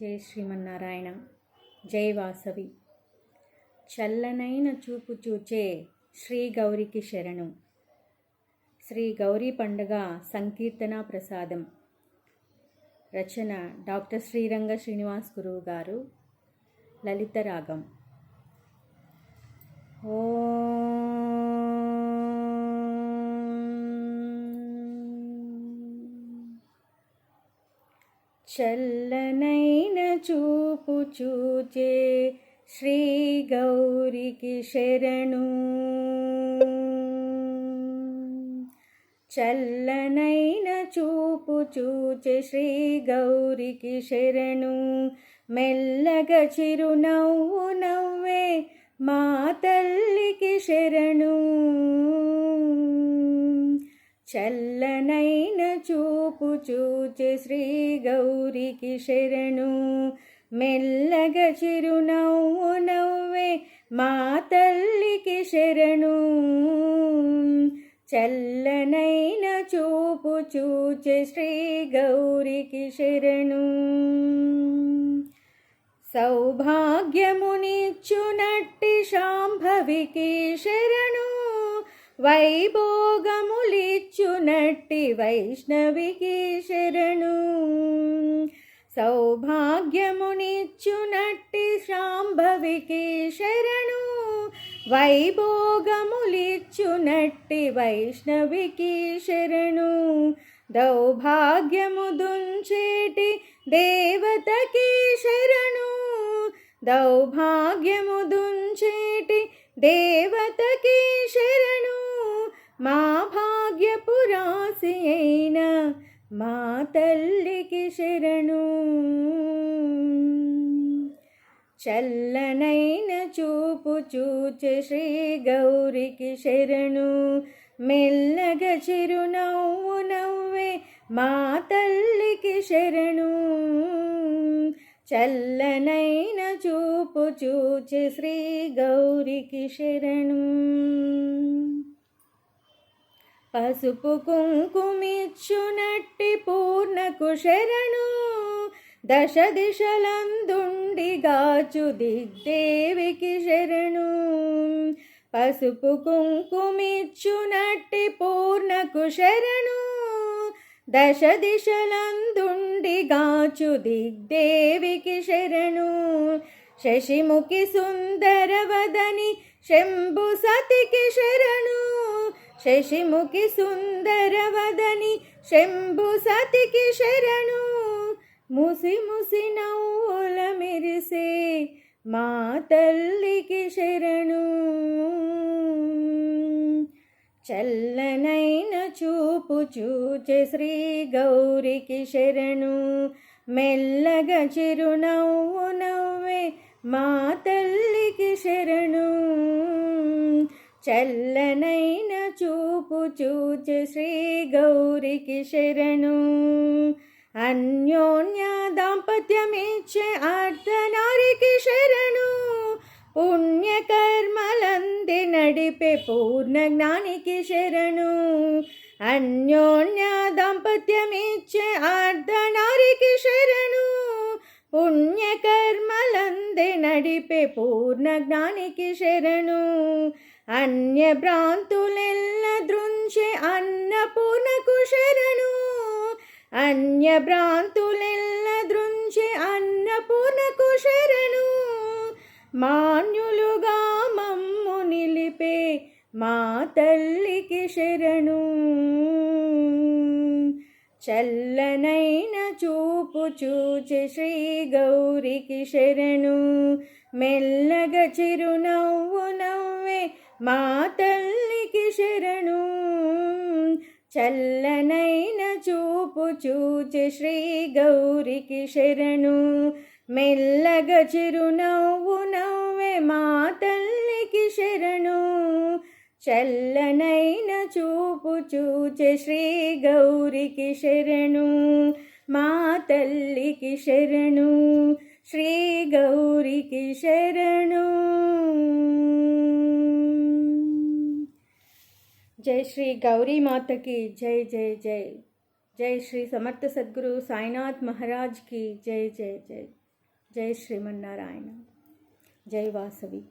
జై శ్రీమన్నారాయణ. జై వాసవి. చల్లనైన చూపు చూచే శ్రీ గౌరికి శరణు. శ్రీ గౌరీ పండుగ సంకీర్తన ప్రసాదం. రచన డాక్టర్ శ్రీరంగ శ్రీనివాస్ గురువు గారు. లలిత రాగం. చల్లనైన చూపు చూచే శ్రీ గౌరికి శరణు. చల్లనైన చూపు చూచే శ్రీ గౌరికి శరణు. మెల్లగా చిరునవ్వు నవ్వే మా తల్లికి శరణు. చల్లనైన చూపు చూచే శ్రీ గౌరికి శరణు. మెల్లగా చిరునవ్వు నవ్వే మా తల్లికి శరణు. చల్లనైన చూపు చూచే శ్రీ గౌరికి శరణు. సౌభాగ్యమునిచ్చునట్టి శాంభవికి శరణు. వైభోగములిచ్చునట్టి వైష్ణవికి శరణు. సౌభాగ్యమునిచ్చునట్టి శాంభవికి శరణు. వైభోగములిచ్చునట్టి వైష్ణవికి శరణు. దౌభాగ్యము దుంచేటి దేవతకి శరణు. దౌభాగ్యము దుంచేటి దేవతకి శరణు. మా భాగ్యపు రాశి అయిన మా తల్లికి శరణు. చల్లనైన చూపు చూచే శ్రీ గౌరికి శరణు. మెల్లగా చిరునవ్వు నవ్వే మా తల్లికి శరణు. చల్లనైన చూపు చూచే శ్రీ గౌరికి శరణు. పసుపు కుంకుమిచ్చునట్టి పూర్ణకు శరణు. దశ దిశలందుండి గాచు దిగ్దేవికి శరణు. పసుపు కుంకుమిచ్చునట్టి పూర్ణకు శరణు. దశ దిశలందుండి గాచు దిగ్దేవికి శరణు. శశిముఖి సుందరవదని శంభు సతికి శరణు. శశిముఖి సుందరవదని శంభు సతికి శరణు. ముసి ముసి నవ్వుల మెరిసే మా తల్లికి శరణు. చల్లనైన చూపు చూచే శ్రీ గౌరికి శరణు. మెల్లగా చిరునవ్వు నవ్వే మా తల్లికి శరణు. చల్లనైన చూపు చూచే శ్రీ గౌరికి శరణు. అన్యోన్య దాంపత్యమిచ్చే అర్ధనారికి శరణు. పుణ్యకర్మలంది నడిపే పూర్ణ జ్ఞానికి శరణు. అన్యోన్య దాంపత్యమిచ్చే అర్ధనారికి శరణు. పుణ్యకర్మలంది నడిపే పూర్ణ జ్ఞానికి శరణు. అన్య భ్రాంతులెల్ల దృంచే అన్నపూర్ణకు శరణు. అన్య భ్రాంతులెల్ల దృంచే అన్నపూర్ణకు శరణు. మాన్యులుగా మమ్ము నిలిపే మా తల్లికి శరణు. చల్లనైన చూపు చూచే శ్రీ గౌరికి శరణు. మెల్లగా చిరునవ్వు నవ్వే మా తల్లికి శరణు. చల్లనైన చూపు చూచే శ్రీ గౌరికి శరణు. మెల్లగా చిరునవ్వు నవ్వే మా తల్లికి శరణు. చల్లనైన చూపు చూచే శ్రీ గౌరికి శరణు. మా తల్లికి శరణు. శ్రీ గౌరికి శరణు. జై శ్రీ గౌరీ మాతకి జై జై జై. जय श्री समर्थ सद्गुरु साईनाथ महाराज की जय जय जय। జై శ్రీమన్నారాయణ. జై వాసవి.